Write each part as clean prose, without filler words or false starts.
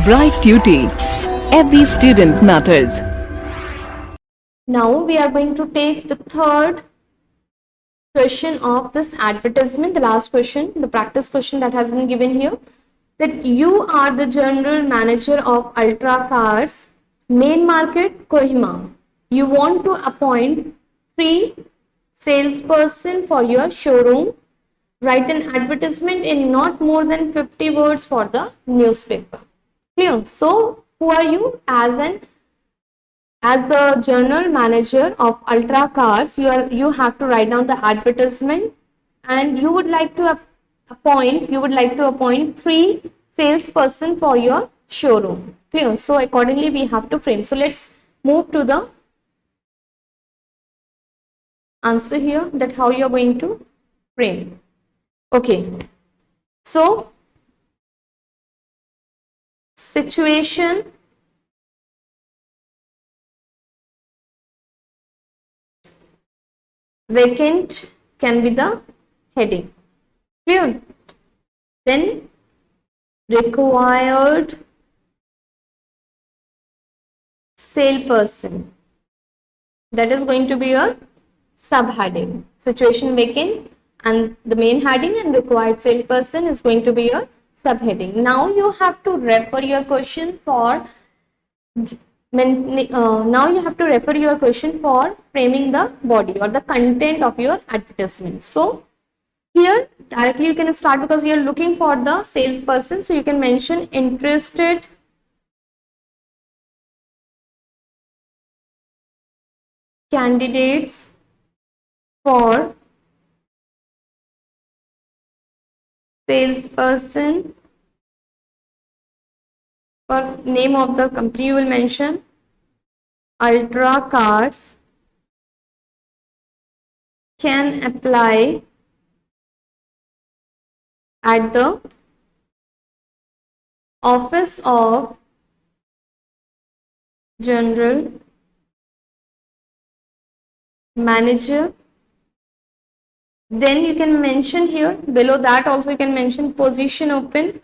Bright Tuty. Every student matters. Now we are going to take the third question of this advertisement, the last question, the practice question that has been given here. That you are the general manager of Ultra Cars, main market, Kohima. You want to appoint 3 salesperson for your showroom. Write an advertisement in not more than 50 words for the newspaper. Clear? So, who are you? As the general manager of Ultra Cars, you have to write down the advertisement, and you would like to appoint 3 salesperson for your showroom. Clear? So accordingly we have to frame. So let's move to the answer here, that how you are going to frame. Okay. So situation, vacant can be the heading. Clear? Then required salesperson, that is going to be your subheading. Situation vacant and the main heading, and required salesperson is going to be your subheading. Now you have to refer your question for framing the body or the content of your advertisement. So here directly you can start, because you are looking for the salesperson, so you can mention interested candidates for salesperson. For name of the company you will mention Ultra Cars, can apply at the office of general manager. Then you can mention here, below that also you can mention position open.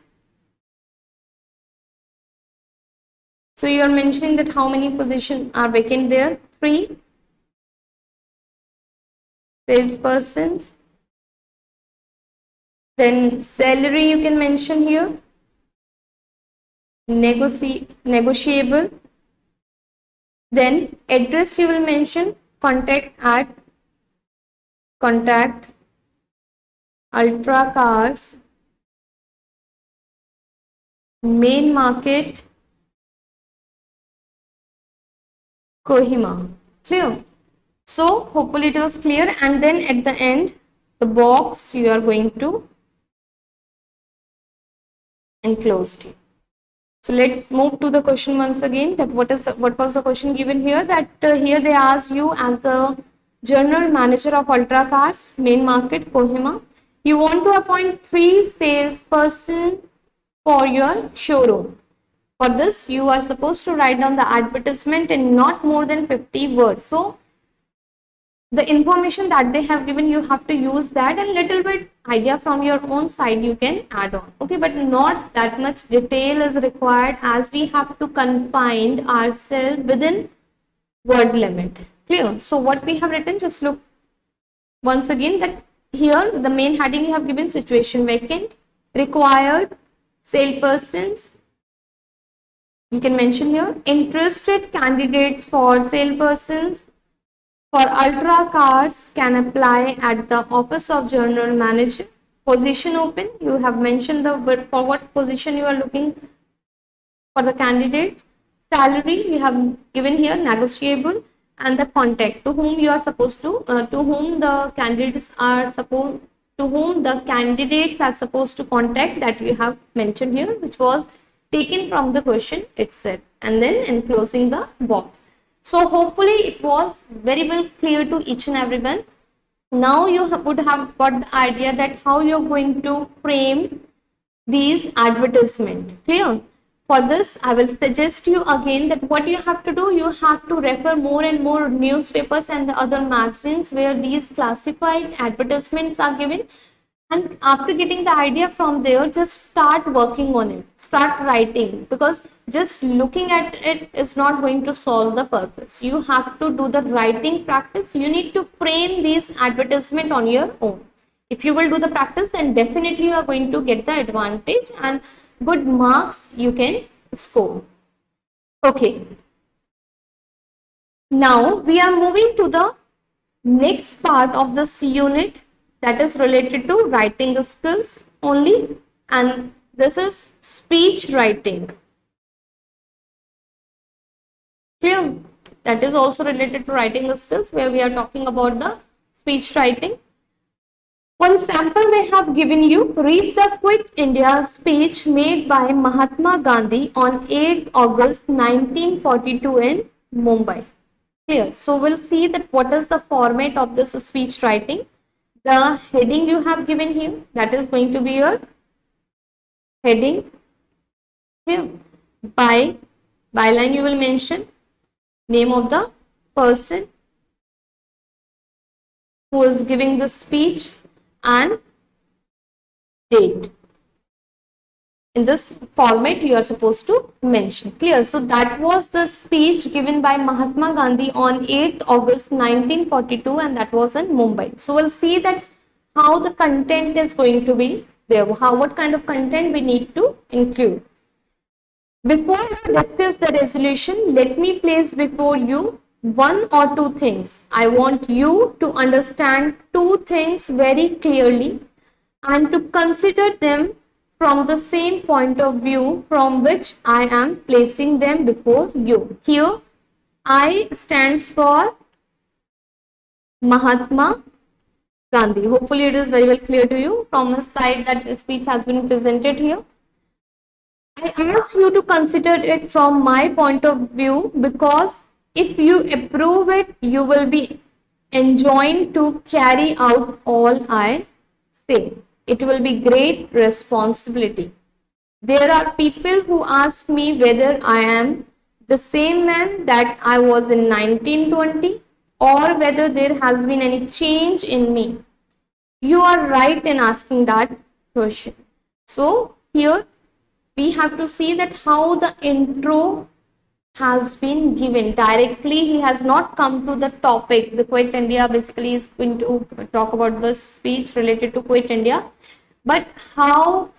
So you are mentioning that how many positions are vacant there, 3 salespersons. Then salary you can mention here, negotiable. Then address you will mention contact Ultra Cars, main market, Kohima. Clear? So hopefully it was clear. And then at the end, the box you are going to enclose it. So let's move to the question once again. That what was the question given here? That here they asked you, as the general manager of Ultra Cars, main market, Kohima, you want to appoint 3 salesperson for your showroom. For this, you are supposed to write down the advertisement in not more than 50 words. So the information that they have given, you have to use that, and little bit idea from your own side you can add on. Okay, but not that much detail is required, as we have to confine ourselves within word limit. Clear? So what we have written, just look once again, that here the main heading you have given situation vacant, required salespersons. You can mention here interested candidates for salespersons for Ultra Cars can apply at the office of general manager. Position open, you have mentioned the for what position you are looking for the candidates. Salary you have given here, negotiable, and the contact, to whom you are supposed to whom the candidates are supposed to contact, that you have mentioned here, which was taken from the question itself, and then enclosing the box. So hopefully it was very well clear to each and everyone. Now you would have got the idea that how you're going to frame these advertisement. Clear? For this, I will suggest you again that what you have to do, you have to refer more and more newspapers and the other magazines where these classified advertisements are given. And after getting the idea from there, just start working on it, start writing, because just looking at it is not going to solve the purpose. You have to do the writing practice. You need to frame these advertisement on your own. If you will do the practice, then definitely you are going to get the advantage and good marks you can score. Okay. Now we are moving to the next part of this unit, that is related to writing skills only, and this is speech writing. Clear? That is also related to writing skills, where we are talking about the speech writing. One sample they have given you. Read the Quit India speech made by Mahatma Gandhi on 8th August 1942 in Mumbai. Clear. So we'll see that what is the format of this speech writing. The heading you have given here, that is going to be your heading. Here, byline you will mention name of the person who is giving the speech and date. In this format you are supposed to mention. Clear? So that was the speech given by Mahatma Gandhi on 8th August 1942, and that was in Mumbai. So we'll see that how the content is going to be there, what kind of content we need to include. Before we discuss the resolution, let me place before you one or two things. I want you to understand two things very clearly and to consider them from the same point of view from which I am placing them before you. Here, I stands for Mahatma Gandhi. Hopefully, it is very well clear to you from the side that the speech has been presented here. I ask you to consider it from my point of view, because if you approve it, you will be enjoined to carry out all I say. It will be great responsibility. There are people who ask me whether I am the same man that I was in 1920 or whether there has been any change in me. You are right in asking that question. So here we have to see that how the intro has been given directly. He has not come to the topic. The Quit India basically is going to talk about the speech related to Quit India, but how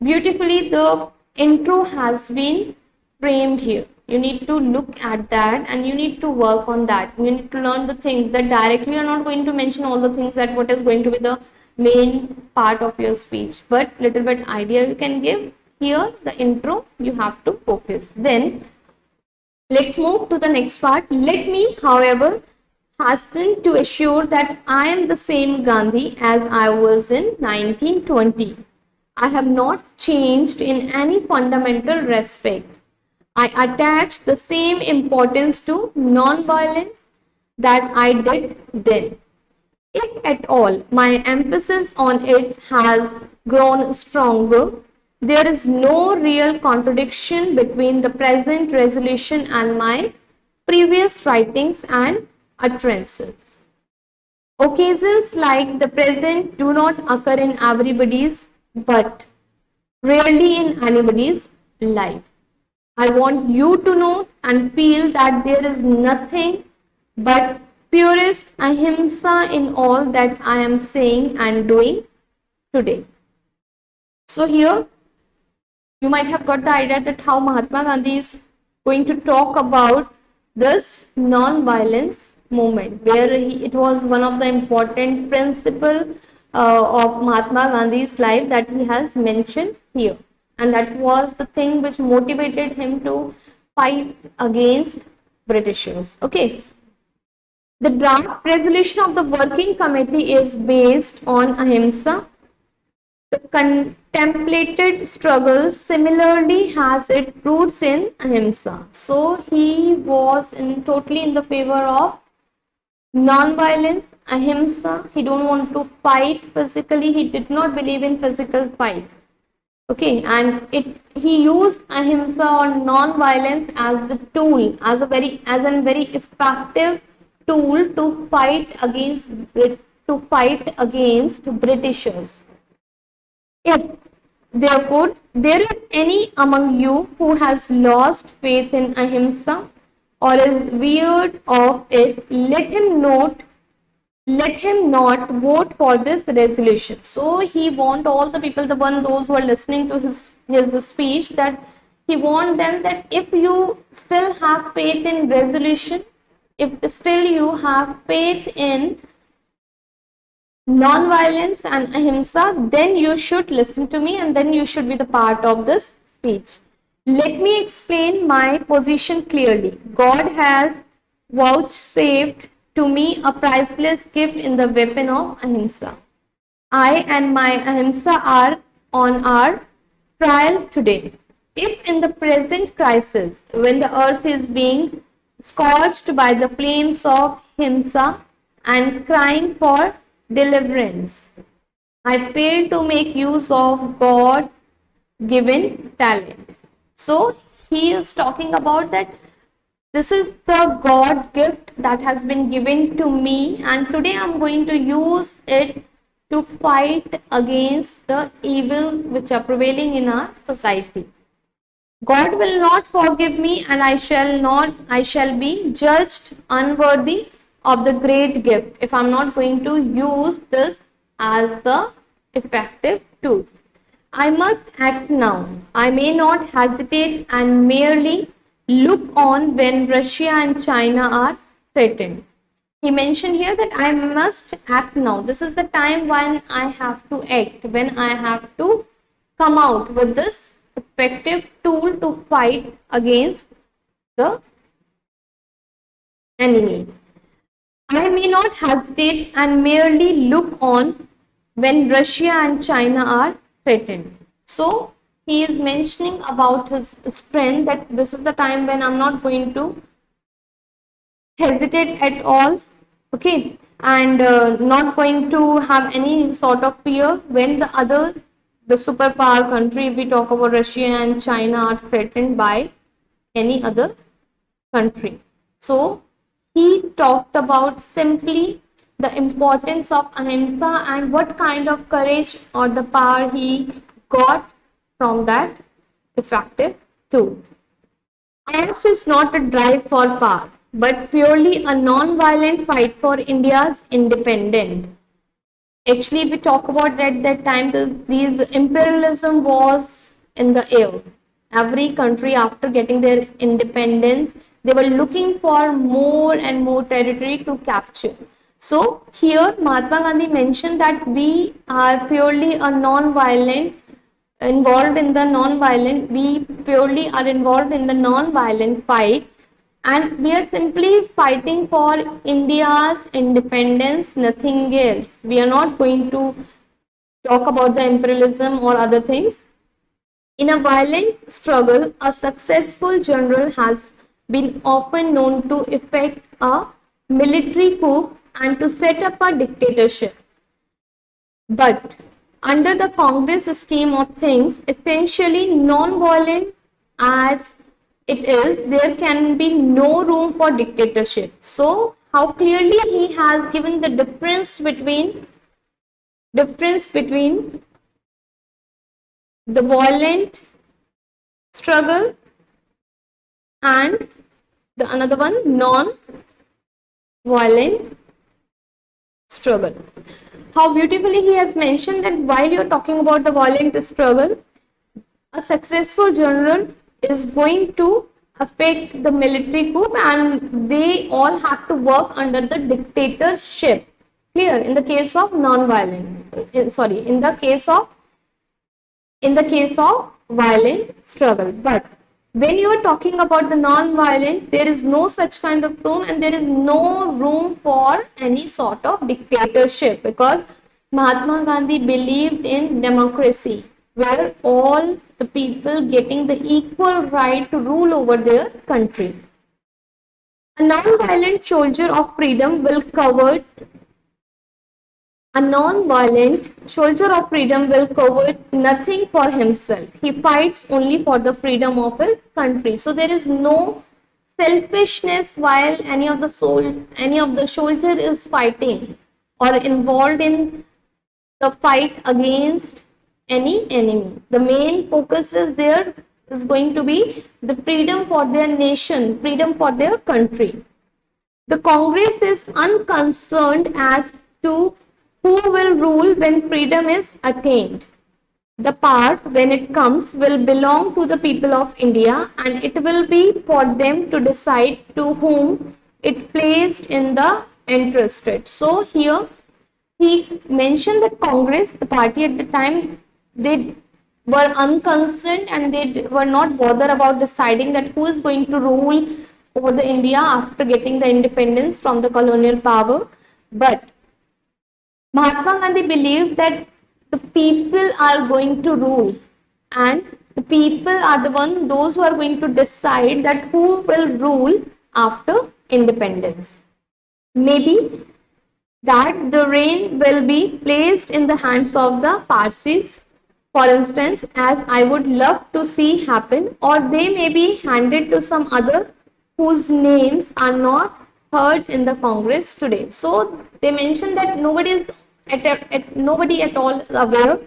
beautifully the intro has been framed here. You need to look at that and you need to work on that. You need to learn the things that directly you're not going to mention all the things that what is going to be the main part of your speech, but little bit idea you can give. Here the intro you have to focus. Then let's move to the next part. Let me, however, hasten to assure that I am the same Gandhi as I was in 1920. I have not changed in any fundamental respect. I attach the same importance to non-violence that I did then. If at all my emphasis on it has grown stronger, there is no real contradiction between the present resolution and my previous writings and utterances. Occasions like the present do not occur in everybody's, but rarely in anybody's life. I want you to know and feel that there is nothing but purest ahimsa in all that I am saying and doing today. So here you might have got the idea that how Mahatma Gandhi is going to talk about this non-violence movement, where it was one of the important principles of Mahatma Gandhi's life that he has mentioned here, and that was the thing which motivated him to fight against Britishers. Okay. The draft resolution of the working committee is based on ahimsa. The contemplated struggle similarly has its roots in ahimsa. So he was totally in the favor of non-violence, ahimsa. He don't want to fight physically. He did not believe in physical fight. Okay, and he used ahimsa or non-violence as the tool, as a very effective tool to fight against Britishers. If therefore there is any among you who has lost faith in ahimsa or is wearied of it, let him not vote for this resolution. So he warned all the people, those who are listening to his speech, that he warned them that if you still have faith in resolution, if still you have faith in non-violence and ahimsa, then you should listen to me and then you should be the part of this speech. Let me explain my position clearly. God has vouchsafed to me a priceless gift in the weapon of ahimsa. I and my ahimsa are on our trial today. If in the present crisis, when the earth is being scorched by the flames of ahimsa and crying for deliverance, I fail to make use of God given talent. So he is talking about that this is the God gift that has been given to me, and today I'm going to use it to fight against the evil which are prevailing in our society. God will not forgive me, and I shall be judged unworthy of the great gift if I'm not going to use this as the effective tool. I must act now. I may not hesitate and merely look on when Russia and China are threatened. He mentioned here that I must act now. This is the time when I have to act, when I have to come out with this effective tool to fight against the enemy. I may not hesitate and merely look on when Russia and China are threatened. So he is mentioning about his strength, that this is the time when I'm not going to hesitate at all, okay, and not going to have any sort of fear when the superpower country, if we talk about Russia and China, are threatened by any other country. So he talked about simply the importance of ahimsa and what kind of courage or the power he got from that effective tool. Arms is not a drive for power, but purely a non-violent fight for India's independence. Actually, if we talk about at that time, these imperialism was in the air. Every country, after getting their independence, they were looking for more and more territory to capture. So here Mahatma Gandhi mentioned that we are purely a non-violent we purely are involved in the non-violent fight, and we are simply fighting for India's independence, nothing else. We are not going to talk about the imperialism or other things. In a violent struggle, a successful general has been often known to effect a military coup and to set up a dictatorship. But under the Congress scheme of things, essentially non-violent as it is, there can be no room for dictatorship. So, how clearly he has given the difference between the violent struggle and the another one, non-violent struggle. How beautifully he has mentioned that while you're talking about the violent struggle, a successful general is going to affect the military coup and they all have to work under the dictatorship. Clear? In the case of non-violent, in the case of violent struggle. But when you are talking about the non-violent, there is no such kind of room, and there is no room for any sort of dictatorship, because Mahatma Gandhi believed in democracy, where all the people getting the equal right to rule over their country. A non-violent soldier of freedom will covet nothing for himself. He fights only for the freedom of his country. So there is no selfishness while any of the soldier is fighting or involved in the fight against any enemy. The main focus is there is going to be the freedom for their nation, freedom for their country. The Congress is unconcerned as to who will rule when freedom is attained. The power, when it comes, will belong to the people of India, and it will be for them to decide to whom it placed in the interested. So here he mentioned that Congress, the party at the time, they were unconcerned and they were not bothered about deciding that who is going to rule over the India after getting the independence from the colonial power. But Mahatma Gandhi believed that the people are going to rule, and the people are the one, those who are going to decide that who will rule after independence. Maybe that the reign will be placed in the hands of the Parsis, for instance, as I would love to see happen, or they may be handed to some other whose names are not heard in the Congress today. So they mentioned that nobody at all aware.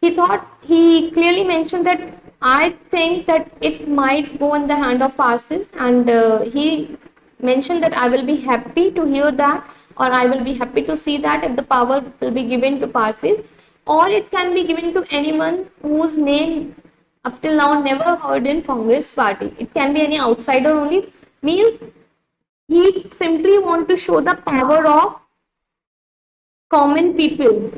He clearly mentioned that I think that it might go in the hand of Parsis, and he mentioned that I will be happy to hear that, or I will be happy to see that if the power will be given to Parsis, or it can be given to anyone whose name up till now never heard in Congress party. It can be any outsider only. Means he simply want to show the power of common people,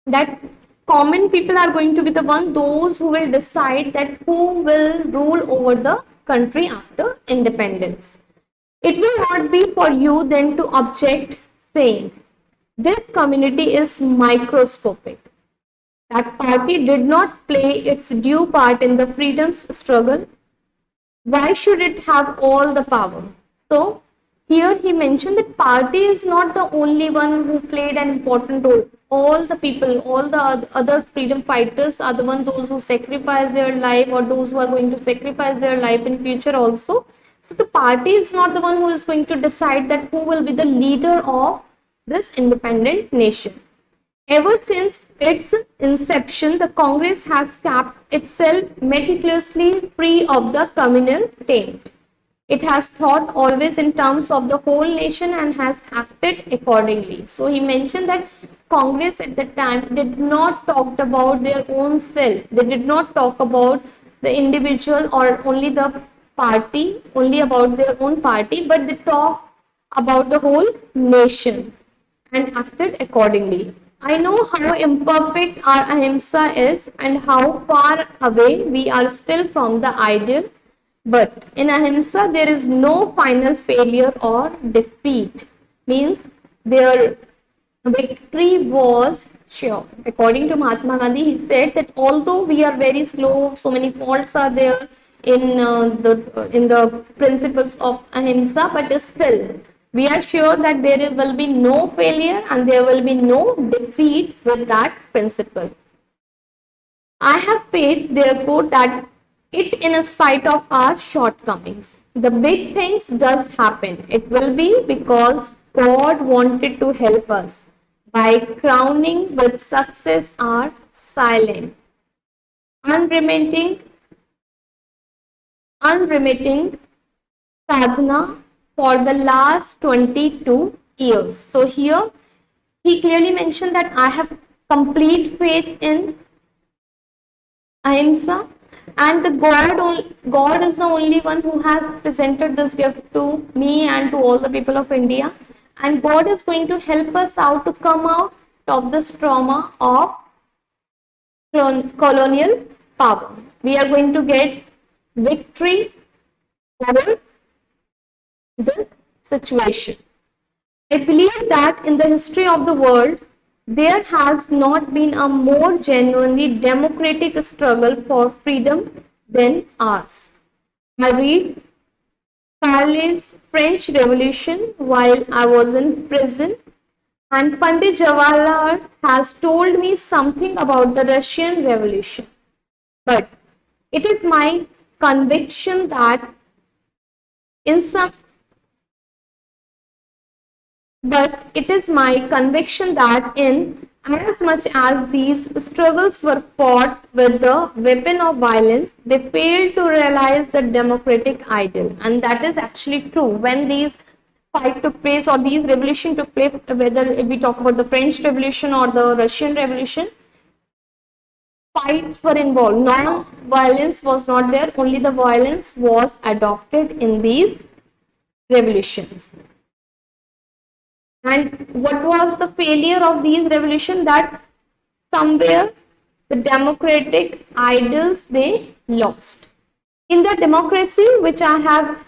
that common people are going to be the one, those who will decide that who will rule over the country after independence. It will not be for you then to object, saying this community is microscopic. That party did not play its due part in the freedom's struggle. Why should it have all the power? So here he mentioned that party is not the only one who played an important role. All the people, all the other freedom fighters are the ones, those who sacrifice their life or those who are going to sacrifice their life in future also. So the party is not the one who is going to decide that who will be the leader of this independent nation. Ever since its inception, the Congress has kept itself meticulously free of the communal taint. It has thought always in terms of the whole nation and has acted accordingly. So he mentioned that Congress at the time did not talk about their own self. They did not talk about the individual or only the party, only about their own party, but they talked about the whole nation and acted accordingly. I know how imperfect our ahimsa is and how far away we are still from the ideal, but in ahimsa there is no final failure or defeat. Means their victory was sure. According to Mahatma Gandhi, he said that although we are very slow, so many faults are there in the principles of ahimsa, but still we are sure that there will be no failure and there will be no defeat with that principle. I have faith, therefore, that it, in spite of our shortcomings, the big things does happen. It will be because God wanted to help us by crowning with success our silent, unremitting sadhana for the last 22 years. So here he clearly mentioned that I have complete faith in ahimsa, and the God is the only one who has presented this gift to me and to all the people of India, and God is going to help us out to come out of this trauma of colonial power. We are going to get victory over this situation. I believe that in the history of the world, there has not been a more genuinely democratic struggle for freedom than ours. I read Carlyle's French Revolution while I was in prison, and Pandit Jawaharlal has told me something about the Russian Revolution. But it is my conviction that in some But it is my conviction that in As much as these struggles were fought with the weapon of violence, they failed to realize the democratic ideal. And that is actually true. When these fight took place or these revolution took place, whether we talk about the French Revolution or the Russian Revolution, fights were involved. Non-violence was not there, only the violence was adopted in these revolutions. And what was the failure of these revolutions? That somewhere the democratic ideals they lost. In the democracy which I have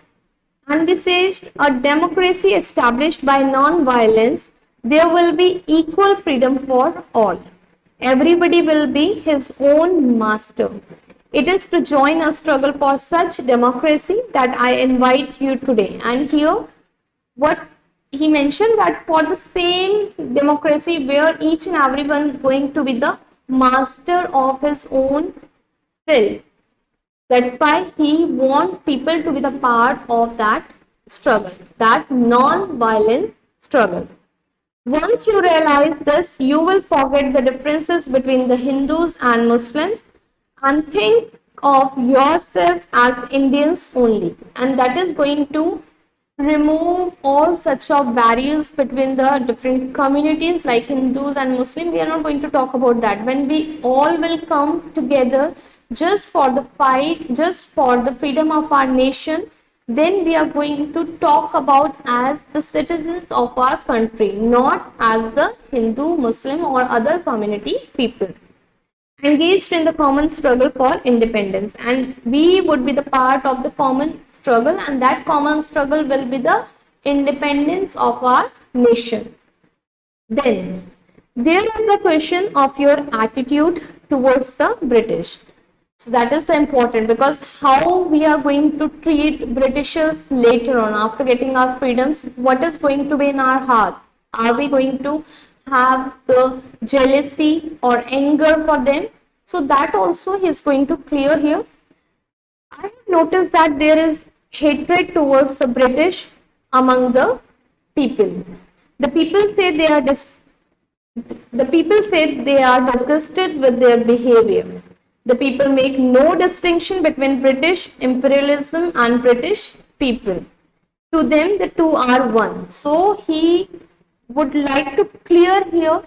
envisaged, a democracy established by non-violence, there will be equal freedom for all. Everybody will be his own master. It is to join a struggle for such democracy that I invite you today. And here, what he mentioned, that for the same democracy where each and everyone is going to be the master of his own self. That's why he wants people to be the part of that struggle, that non-violent struggle. Once you realize this, you will forget the differences between the Hindus and Muslims and think of yourselves as Indians only. And that is going to remove all such of barriers between the different communities like Hindus and Muslim. We are not going to talk about that. When we all will come together just for the fight, just for the freedom of our nation, then we are going to talk about as the citizens of our country, not as the Hindu, Muslim or other community people engaged in the common struggle for independence, and we would be the part of the common struggle, and that common struggle will be the independence of our nation. Then there is the question of your attitude towards the British. So that is important, because how we are going to treat Britishers later on after getting our freedoms, what is going to be in our heart? Are we going to have the jealousy or anger for them? So that also he is going to clear here. I have noticed that there is hatred towards the British among the people. The people say they are disgusted with their behavior. The people make no distinction between British imperialism and British people. To them, the two are one. So he would like to clear here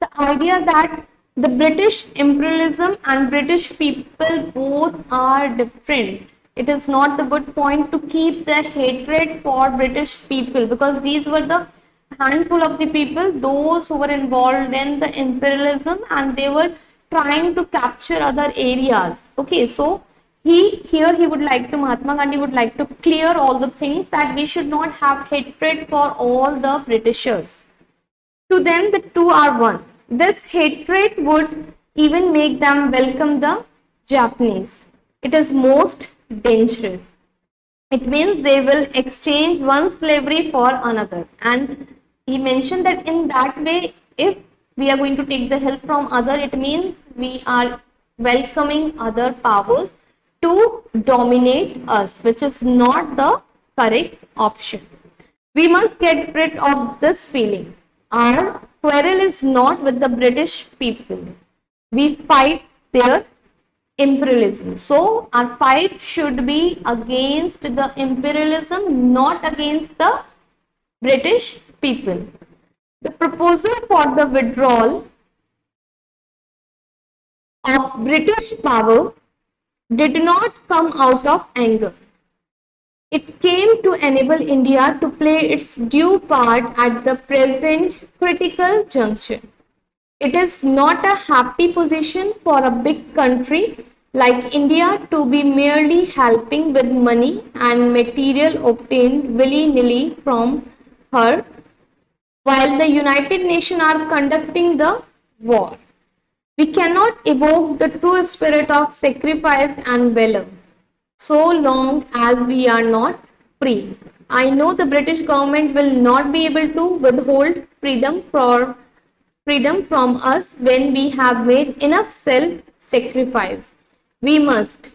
the idea that the British imperialism and British people both are different. It is not the good point to keep the hatred for British people, because these were the handful of the people, those who were involved in the imperialism, and they were trying to capture other areas. Okay, so he would like to, Mahatma Gandhi would like to clear all the things, that we should not have hatred for all the Britishers. To them, the two are one. This hatred would even make them welcome the Japanese. It is most dangerous. It means they will exchange one slavery for another. And he mentioned that in that way, if we are going to take the help from other, it means we are welcoming other powers to dominate us, which is not the correct option. We must get rid of this feeling. Our quarrel is not with the British people. We fight their imperialism. So our fight should be against the imperialism, not against the British people. The proposal for the withdrawal of British power did not come out of anger. It came to enable India to play its due part at the present critical juncture. It is not a happy position for a big country like India to be merely helping with money and material obtained willy-nilly from her, while the United Nations are conducting the war. We cannot evoke the true spirit of sacrifice and valor so long as we are not free. I know the British government will not be able to withhold freedom from us when we have made enough self-sacrifice. We must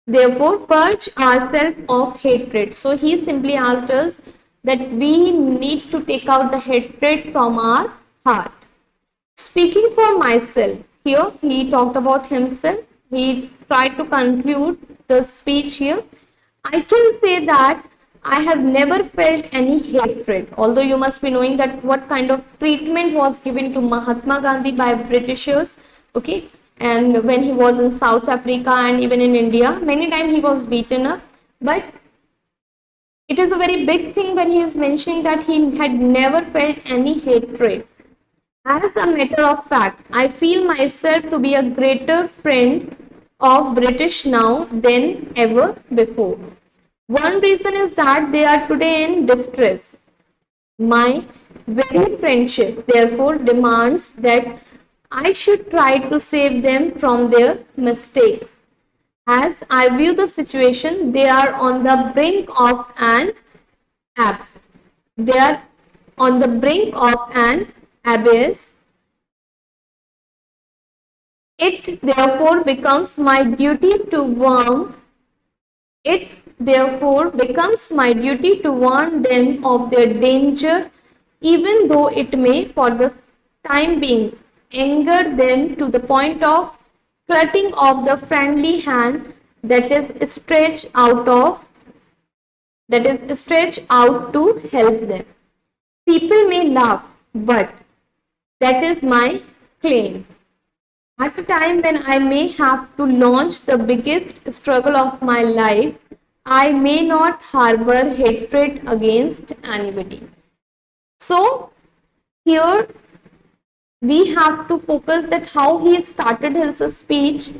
therefore purge ourselves of hatred. So he simply asked us that we need to take out the hatred from our heart. Speaking for myself, here he talked about himself. He tried to conclude the speech here. I can say that I have never felt any hatred, although you must be knowing that what kind of treatment was given to Mahatma Gandhi by Britishers, okay? And when he was in South Africa and even in India, many times he was beaten up. But it is a very big thing when he is mentioning that he had never felt any hatred. As a matter of fact, I feel myself to be a greater friend of British now than ever before. One reason is that they are today in distress. My very friendship, therefore, demands that I should try to save them from their mistakes. As I view the situation, they are on the brink of an abyss. They are on the brink of an abyss. It therefore becomes my duty to warn It therefore becomes my duty to warn them of their danger, even though it may, for the time being, anger them to the point of cutting off the friendly hand that is stretched out to help them. People may laugh, but that is my claim. At a time when I may have to launch the biggest struggle of my life, I may not harbor hatred against anybody. So, here we have to focus that how he started his speech,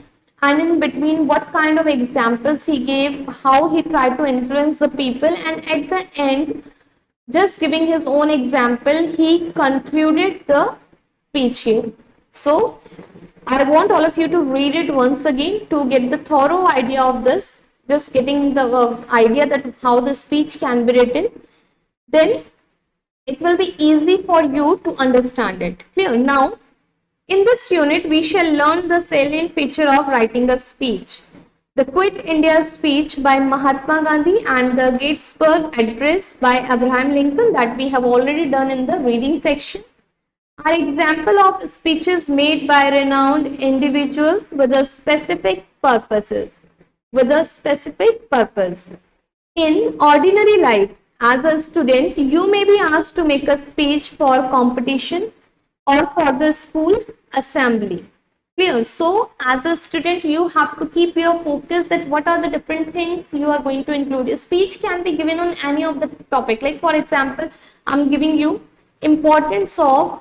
and in between what kind of examples he gave, how he tried to influence the people, and at the end, just giving his own example, he concluded the speech here. So, I want all of you to read it once again to get the thorough idea of this, just getting the idea that how the speech can be written. Then it will be easy for you to understand it. Clear? Now, in this unit, we shall learn the salient feature of writing a speech. The Quit India speech by Mahatma Gandhi and the Gettysburg Address by Abraham Lincoln that we have already done in the reading section are example of speeches made by renowned individuals with a specific purposes. With a specific purpose. In ordinary life, as a student, you may be asked to make a speech for competition or for the school assembly. Clear? So, as a student, you have to keep your focus that what are the different things you are going to include. A speech can be given on any of the topic. Like for example, I'm giving you importance of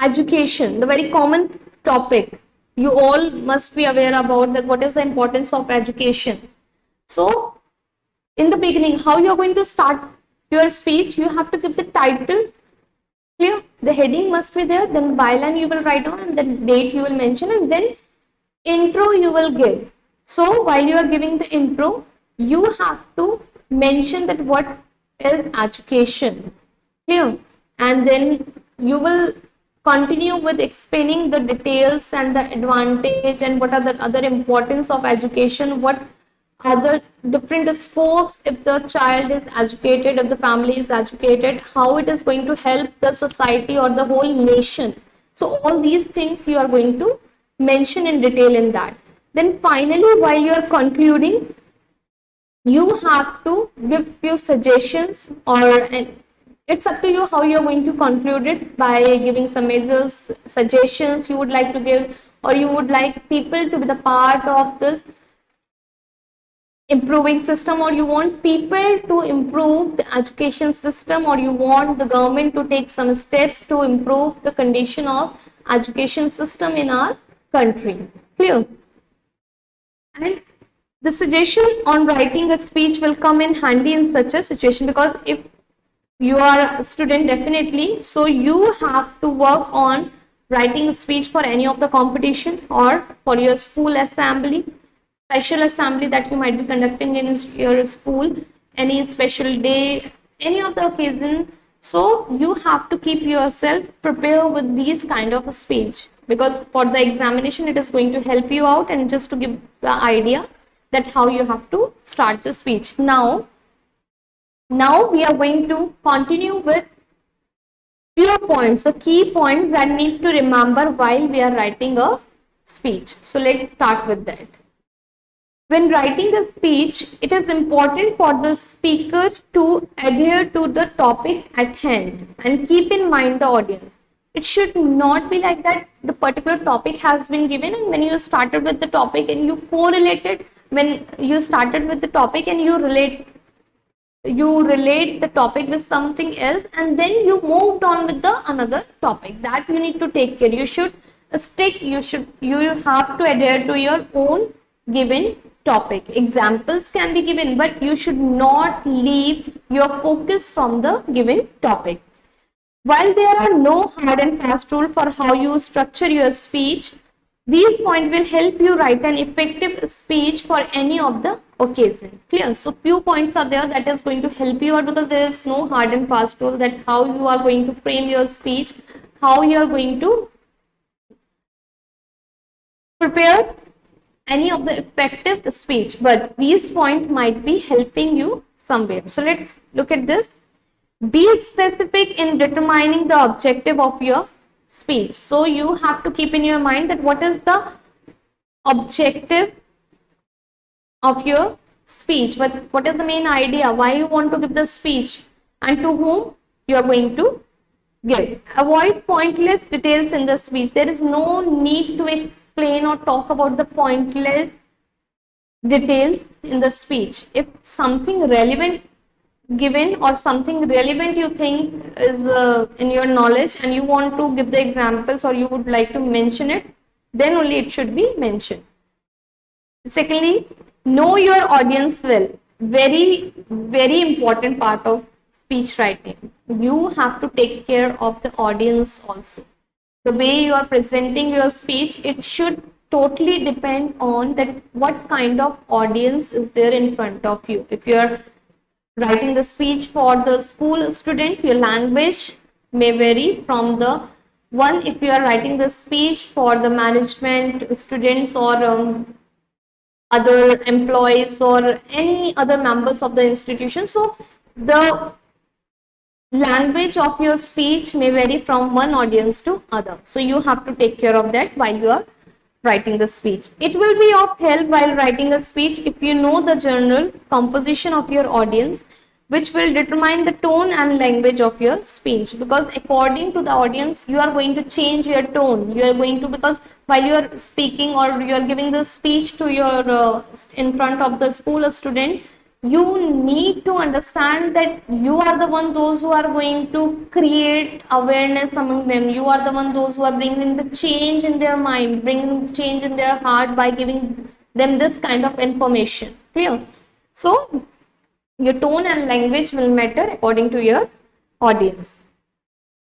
education, the very common topic. You all must be aware about that what is the importance of education. So, in the beginning, how you are going to start your speech, you have to give the title. Clear? The heading must be there, then byline you will write down and then date you will mention and then intro you will give. So, while you are giving the intro, you have to mention that what is education. Clear? And then you will continue with explaining the details and the advantage and what are the other importance of education, what are the different scopes if the child is educated, if the family is educated, how it is going to help the society or the whole nation. So all these things you are going to mention in detail in that. Then finally, while you are concluding, you have to give few suggestions or it's up to you how you're going to conclude it by giving some measures, suggestions you would like to give, or you would like people to be the part of this improving system, or you want people to improve the education system, or you want the government to take some steps to improve the condition of education system in our country. Clear? And the suggestion on writing a speech will come in handy in such a situation, because if you are a student, definitely, so you have to work on writing a speech for any of the competition or for your school assembly, special assembly that you might be conducting in your school, any special day, any of the occasion. So you have to keep yourself prepared with these kind of a speech, because for the examination it is going to help you out, and just to give the idea that how you have to start the speech. Now we are going to continue with Few points, the key points that need to remember while we are writing a speech. So let's start with that. When writing a speech, it is important for the speaker to adhere to the topic at hand and keep in mind the audience. It should not be like that the particular topic has been given, and when you started with the topic and you correlated, when you started with the topic and you relate the topic with something else, and then you moved on with the another topic. That you need to take care. You should you have to adhere to your own given topic. Examples can be given, but you should not leave your focus from the given topic. While there are no hard and fast rule for how you structure your speech, these points will help you write an effective speech for any of the occasion. Clear? So few points are there that is going to help you out, because there is no hard and fast rule that how you are going to frame your speech, how you are going to prepare any of the effective speech, but these points might be helping you somewhere. So let's look at this. Be specific in determining the objective of your speech. So you have to keep in your mind that what is the objective of your speech, what is the main idea, why you want to give the speech, and to whom you are going to give. Avoid pointless details in the speech. There is no need to explain or talk about the pointless details in the speech. If something relevant given or something relevant you think is in your knowledge and you want to give the examples or you would like to mention it, then only it should be mentioned. Secondly, know your audience well. Very, very important part of speech writing. You have to take care of the audience also. The way you are presenting your speech, it should totally depend on that what kind of audience is there in front of you. If you are writing the speech for the school student, your language may vary from the one. If you are writing the speech for the management students or other employees or any other members of the institution, so the language of your speech may vary from one audience to other. So you have to take care of that while you are writing the speech. It will be of help while writing a speech if you know the general composition of your audience, which will determine the tone and language of your speech, because according to the audience you are going to change your tone. You are going to, because while you are speaking or you are giving the speech to your in front of the school student, you need to understand that you are the one those who are going to create awareness among them. You are the one those who are bringing the change in their mind, bringing the change in their heart by giving them this kind of information. Clear? So your tone and language will matter according to your audience.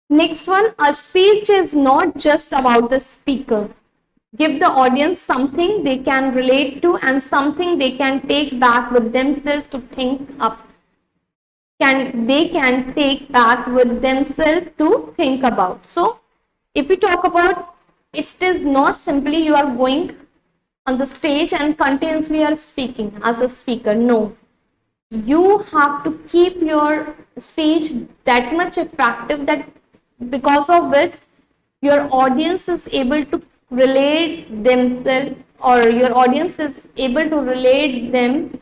Next one, a speech is not just about the speaker. Give the audience something they can relate to and something they can take back with themselves to think up. They can take back with themselves to think about. So if we talk about, it is not simply you are going on the stage and continuously are speaking as a speaker. No, you have to keep your speech that much effective that because of which your audience is able to relate themselves, or your audience is able to relate them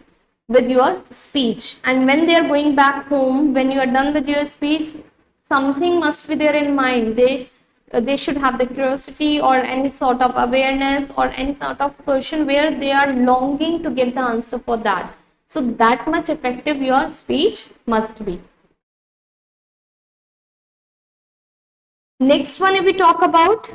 with your speech. And when they are going back home, when you are done with your speech, something must be there in mind. They should have the curiosity or any sort of awareness or any sort of question where they are longing to get the answer for that. So that much effective your speech must be. Next one, if we talk about,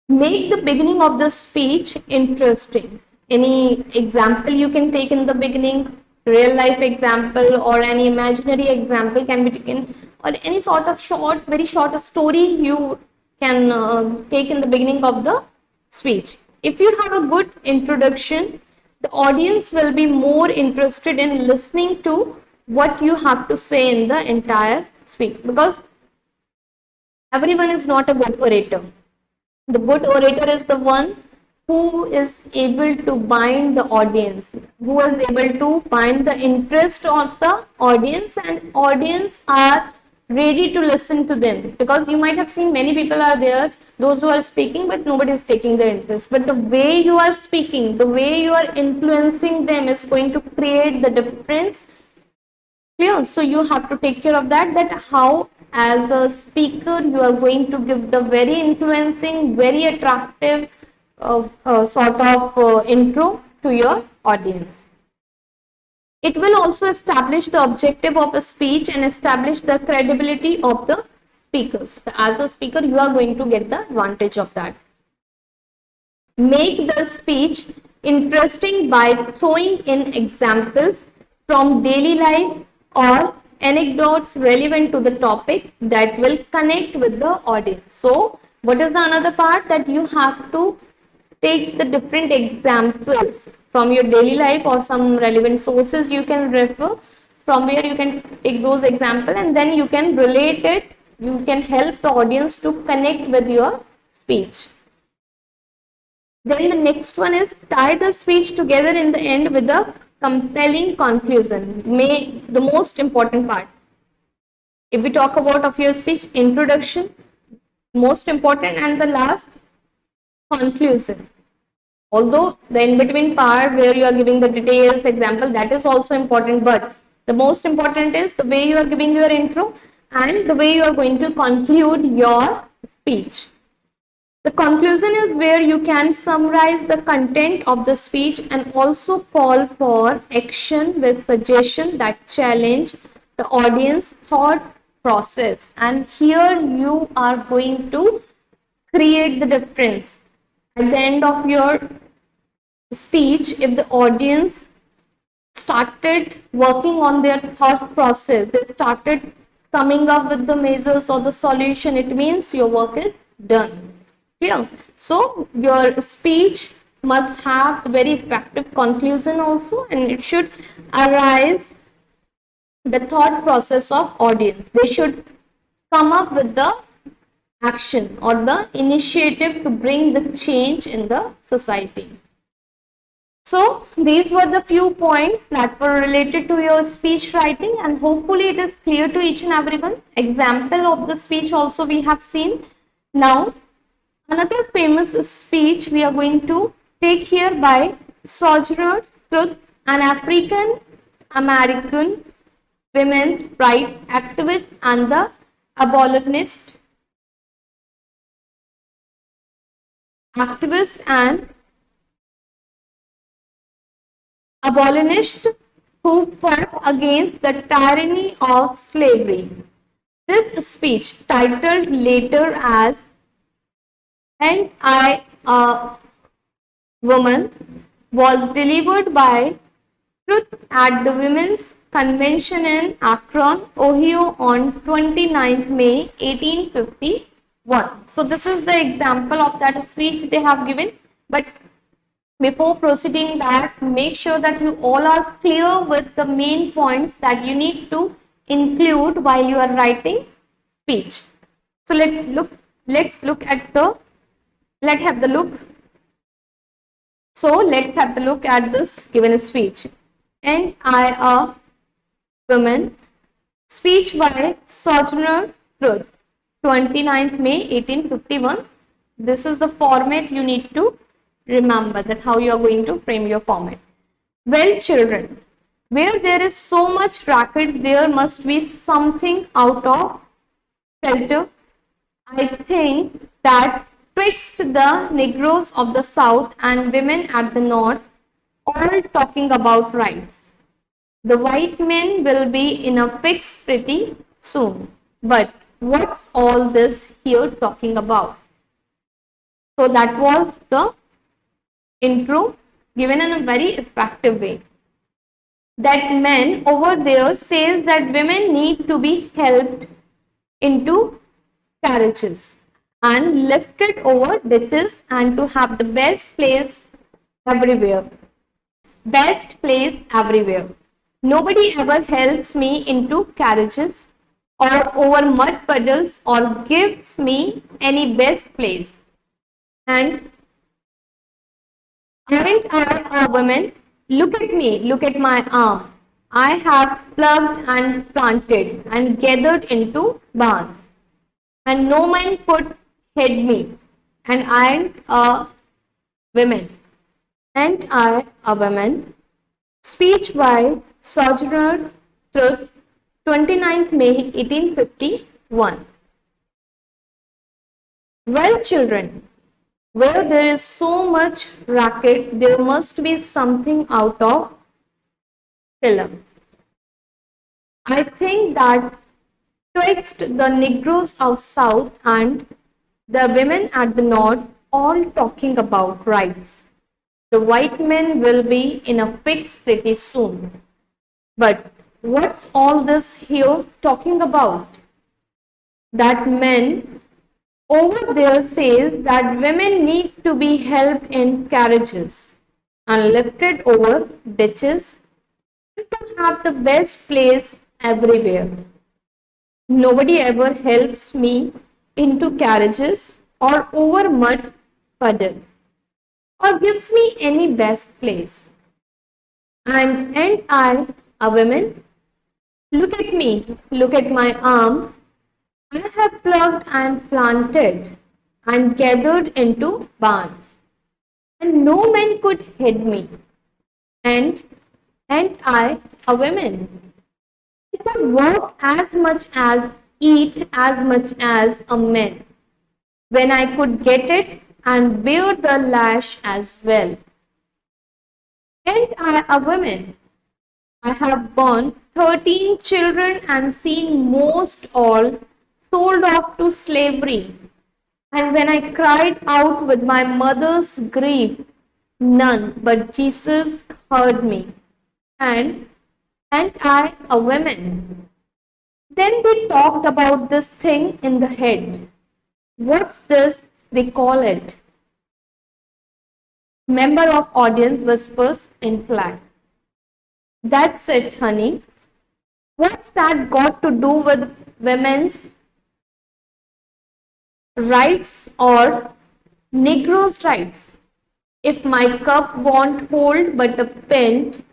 make the beginning of the speech interesting. Any example you can take in the beginning, real life example or any imaginary example can be taken, or any sort of short, very short story you can take in the beginning of the speech. If you have a good introduction, the audience will be more interested in listening to what you have to say in the entire speech, because everyone is not a good orator. The good orator is the one who is able to bind the audience, who is able to bind the interest of the audience, and audience are ready to listen to them, because you might have seen many people are there, those who are speaking, but nobody is taking their interest. But the way you are speaking, the way you are influencing them is going to create the difference. Clear? So you have to take care of that, that how as a speaker you are going to give the very influencing, very attractive sort of intro to your audience. It will also establish the objective of a speech and establish the credibility of the speakers. As a speaker, you are going to get the advantage of that. Make the speech interesting by throwing in examples from daily life or anecdotes relevant to the topic that will connect with the audience. So, what is the another part, that you have to take the different examples from your daily life or some relevant sources you can refer, from where you can take those examples, and then you can relate it, you can help the audience to connect with your speech. Then the next one is tie the speech together in the end with a compelling conclusion. The most important part. If we talk about of your speech, introduction, most important, and the last, conclusion. Although the in-between part where you are giving the details, example, that is also important, but the most important is the way you are giving your intro and the way you are going to conclude your speech. The conclusion is where you can summarize the content of the speech and also call for action with suggestions that challenge the audience thought process. And here you are going to create the difference. At the end of your speech, if the audience started working on their thought process, they started coming up with the measures or the solution, it means your work is done. Clear? So your speech must have a very effective conclusion also, and it should arise the thought process of audience. They should come up with the action or the initiative to bring the change in the society. So these were the few points that were related to your speech writing, and hopefully it is clear to each and everyone. Example of the speech also we have seen. Now another famous speech we are going to take here by Sojourner Truth, an African American women's rights activist and the abolitionist who fought against the tyranny of slavery. This speech, titled later as "And I, a Woman," was delivered by Truth at the Women's Convention in Akron, Ohio on 29th May 1851. So this is the example of that speech they have given. But before proceeding that, make sure that you all are clear with the main points that you need to include while you are writing speech. So let's have the look. So let's have the look at this given speech. And I, a Woman, speech by Sojourner Truth, 29th May 1851. This is the format you need to remember, that how you are going to frame your format. Well, children, where there is so much racket, there must be something out of shelter. I think that twixt the Negroes of the South and women at the North, all talking about rights, the white men will be in a fix pretty soon. But what's all this here talking about? So that was the intro given in a very effective way. That men over there says that women need to be helped into carriages and lifted over ditches and to have the best place everywhere. Best place everywhere. Nobody ever helps me into carriages or over mud puddles or gives me any best place. And aren't I a woman? Look at me, look at my arm. I have plugged and planted and gathered into barns, and no man could head me, and I a woman, and I a woman. Speech by Sojourner Truth, 29th May 1851. Well, children, where there is so much racket, there must be something out of film. I think that twixt the Negroes of South and the women at the North all talking about rights. The white men will be in a fix pretty soon. But what's all this here talking about? That men over there says that women need to be helped in carriages and lifted over ditches and to have the best place everywhere. Nobody ever helps me into carriages or over mud puddles or gives me any best place. And ain't I a woman? Look at me, look at my arm. I have plucked and planted and gathered into barns, and no man could head me. And ain't I a woman? I could work as much as eat as much as a man, when I could get it and bear the lash as well. Ain't I a woman? I have borne 13 children and seen most all sold off to slavery. And when I cried out with my mother's grief, none but Jesus heard me. And I a woman. Then they talked about this thing in the head. What's this they call it? Member of audience whispers in flat. That's it, honey. What's that got to do with women's rights or Negroes' rights? If my cup won't hold but a pint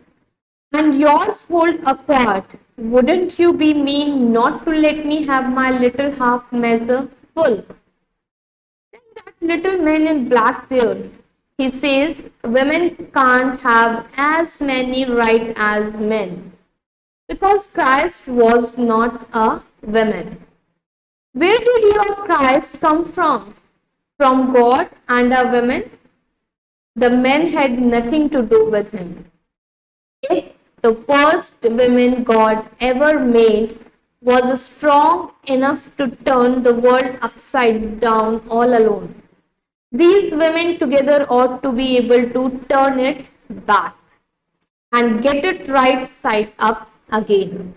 and yours hold a quart, wouldn't you be mean not to let me have my little half measure full? Then that little man in black there, he says women can't have as many rights as men because Christ was not a woman. Where did your Christ come from? From God and a woman? The men had nothing to do with him. If the first woman God ever made was strong enough to turn the world upside down all alone, these women together ought to be able to turn it back and get it right side up again.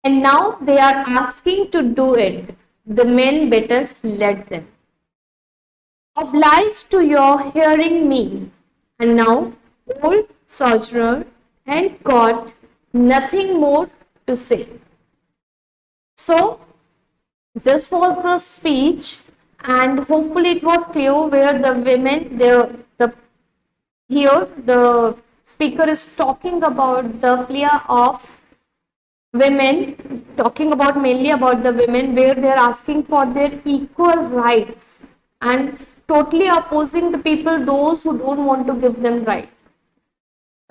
And now they are asking to do it. The men better let them. Obliged to your hearing me. And now old Sojourner and got nothing more to say. So this was the speech, and hopefully it was clear where the women, here the speaker is talking about the plea of women, talking about mainly about the women, where they are asking for their equal rights and totally opposing the people, those who don't want to give them right,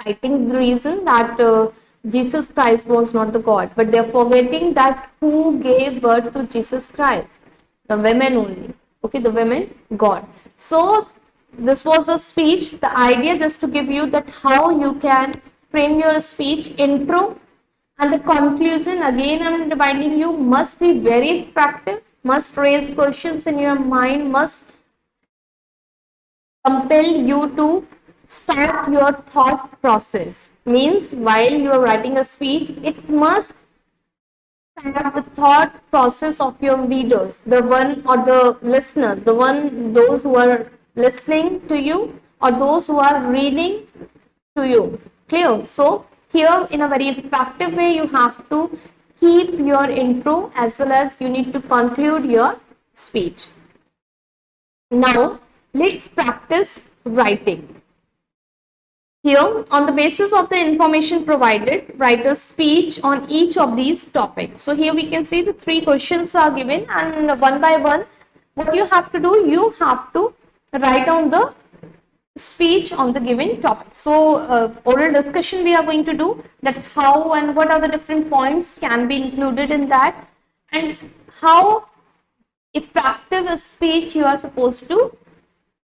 citing the reason that Jesus Christ was not the God, but they're forgetting that who gave birth to Jesus Christ? The women only. Okay, the women, God. So this was a speech. The idea just to give you that how you can frame your speech, intro and the conclusion. Again, I'm reminding you, must be very effective, must raise questions in your mind, must compel you to start your thought process. Means while you are writing a speech, it must start the thought process of your readers, the one or the listeners, those who are listening to you or those who are reading to you. Clear? So here in a very effective way, you have to keep your intro as well as you need to conclude your speech. Now let's practice writing. Here, on the basis of the information provided, write a speech on each of these topics. So here we can see the 3 questions are given, and one by one, what you have to do, you have to write down the speech on the given topic. So oral discussion we are going to do, that how and what are the different points can be included in that, and how effective a speech you are supposed to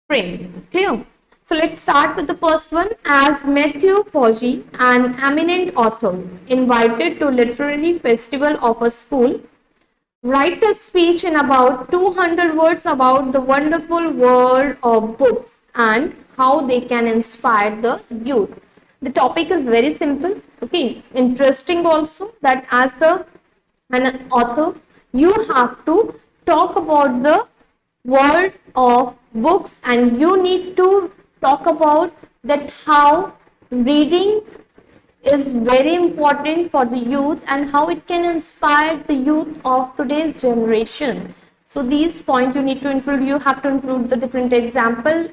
frame. Clear? So let's start with the first one. As Matthew Foggy, an eminent author, invited to literary festival of a school, write a speech in about 200 words about the wonderful world of books and how they can inspire the youth. The topic is very simple, okay, interesting also, that as an author, you have to talk about the world of books, and you need to talk about that how reading is very important for the youth and how it can inspire the youth of today's generation. So these points you need to include. You have to include the different example.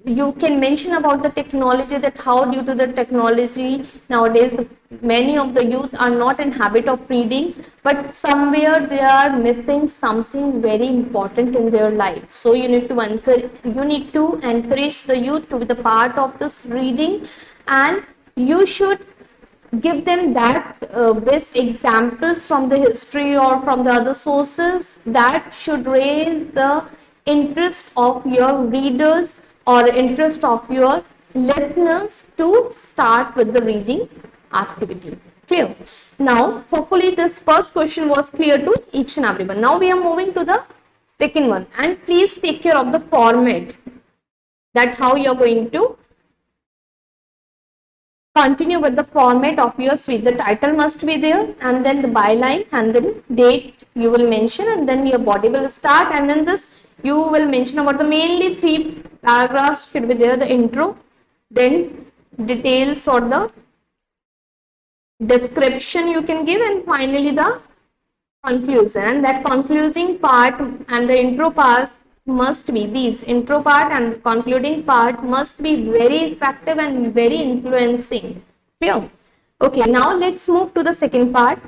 You can mention about the technology, that how due to the technology nowadays many of the youth are not in habit of reading, but somewhere they are missing something very important in their life. So you need to encourage the youth to be the part of this reading, and you should give them that best examples from the history or from the other sources that should raise the interest of your readers or interest of your listeners to start with the reading activity. Clear? Now, hopefully this first question was clear to each and everyone. Now we are moving to the second one, and please take care of the format, that how you are going to continue with the format of your speech. The title must be there, and then the byline, and then date you will mention, and then your body will start, and then this you will mention about the mainly 3 paragraphs should be there: the intro, then details or the description you can give, and finally the conclusion. And that concluding part and the intro part must be, these intro part and concluding part must be very effective and very influencing. Clear? Okay, now let's move to the second part.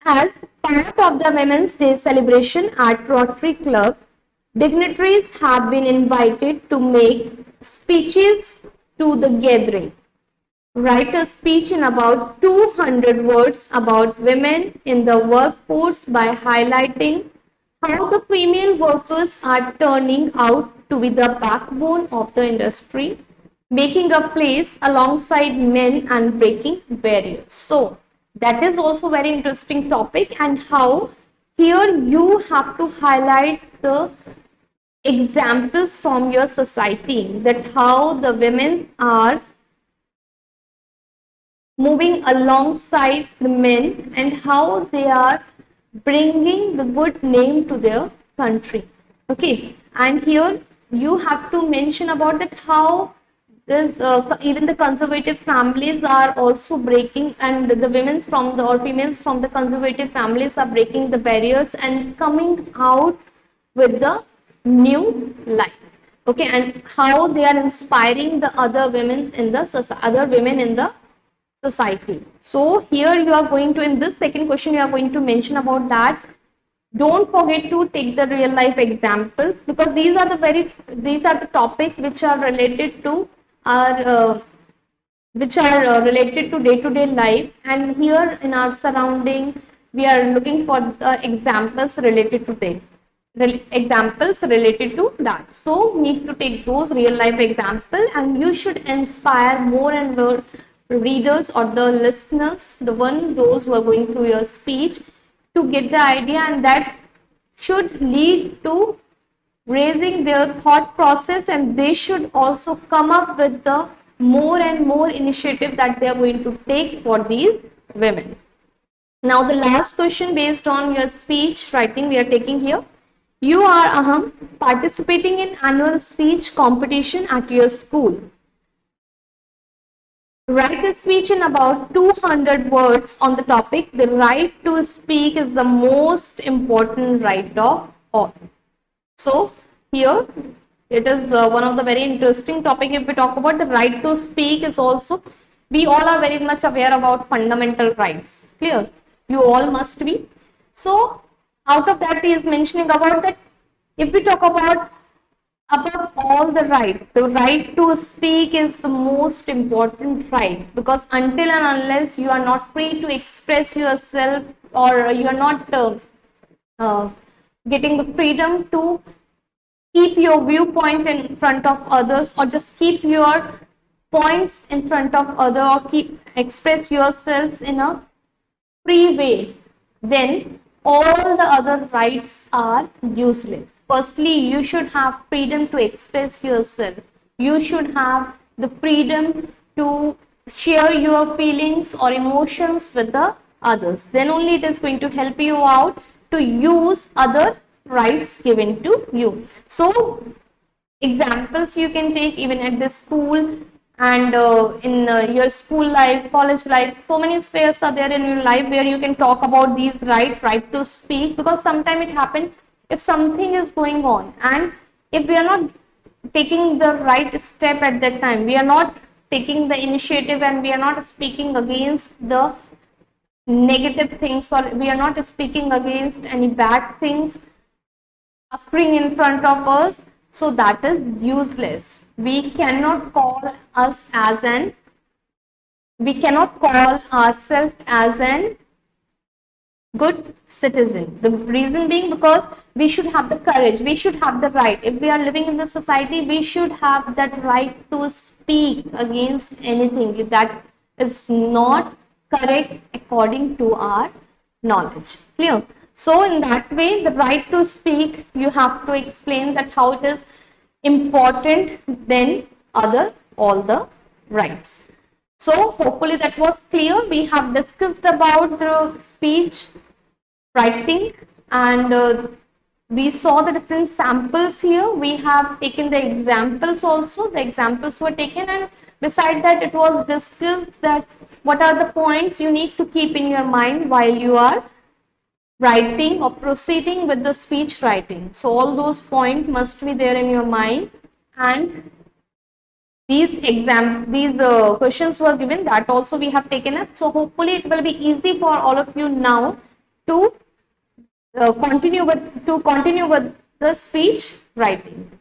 As part of the Women's Day celebration at Rotary Club, dignitaries have been invited to make speeches to the gathering. Write a speech in about 200 words about women in the workforce by highlighting how the female workers are turning out to be the backbone of the industry, making a place alongside men and breaking barriers. So that is also very interesting topic, and how here you have to highlight the examples from your society, that how the women are moving alongside the men and how they are bringing the good name to their country. Okay, and here you have to mention about that how this even the conservative families are also breaking, and the women from the or females from the conservative families are breaking the barriers and coming out with the new life. Okay, and how they are inspiring the other women in the society. So here you are going to, in this second question, you are going to mention about that. Don't forget to take the real life examples, because these are the topics which are related to our related to day-to-day life, and here in our surrounding we are looking for examples related to that. So need to take those real life example, and you should inspire more and more readers or the listeners, those who are going through your speech, to get the idea, and that should lead to raising their thought process, and they should also come up with the more and more initiative that they are going to take for these women. Now the last question based on your speech writing we are taking here. You are Aham, participating in annual speech competition at your school. Write a speech in about 200 words on the topic, the right to speak is the most important right of all. So here It is one of the very interesting topic. If we talk about the right to speak, is also, we all are very much aware about fundamental rights. Clear? You all must be. So out of that, he is mentioning about that. If we talk about above all the right to speak is the most important right, because until and unless you are not free to express yourself, or you are not uh, getting the freedom to keep your viewpoint in front of others, or just keep your points in front of other, or keep express yourselves in a free way, then all the other rights are useless. Firstly, you should have freedom to express yourself. You should have the freedom to share your feelings or emotions with the others. Then only it is going to help you out to use other rights given to you. So examples you can take even at the school, and in your school life, college life, so many spheres are there in your life where you can talk about these right to speak. Because sometimes it happens, if something is going on and if we are not taking the right step at that time, we are not taking the initiative, and we are not speaking against the negative things, or we are not speaking against any bad things occurring in front of us, so that is useless. We cannot call ourselves as an good citizen. The reason being because we should have the courage, we should have the right. If we are living in the society, we should have that right to speak against anything that is not correct according to our knowledge. Clear? So in that way, the right to speak, you have to explain that how it is important than all the rights. So hopefully that was clear. We have discussed about the speech writing, and we saw the different samples here. We have taken the examples also. The examples were taken, and beside that it was discussed that what are the points you need to keep in your mind while you are writing or proceeding with the speech writing. So all those points must be there in your mind, and these questions were given, that also we have taken up. So hopefully it will be easy for all of you now to continue with the speech writing.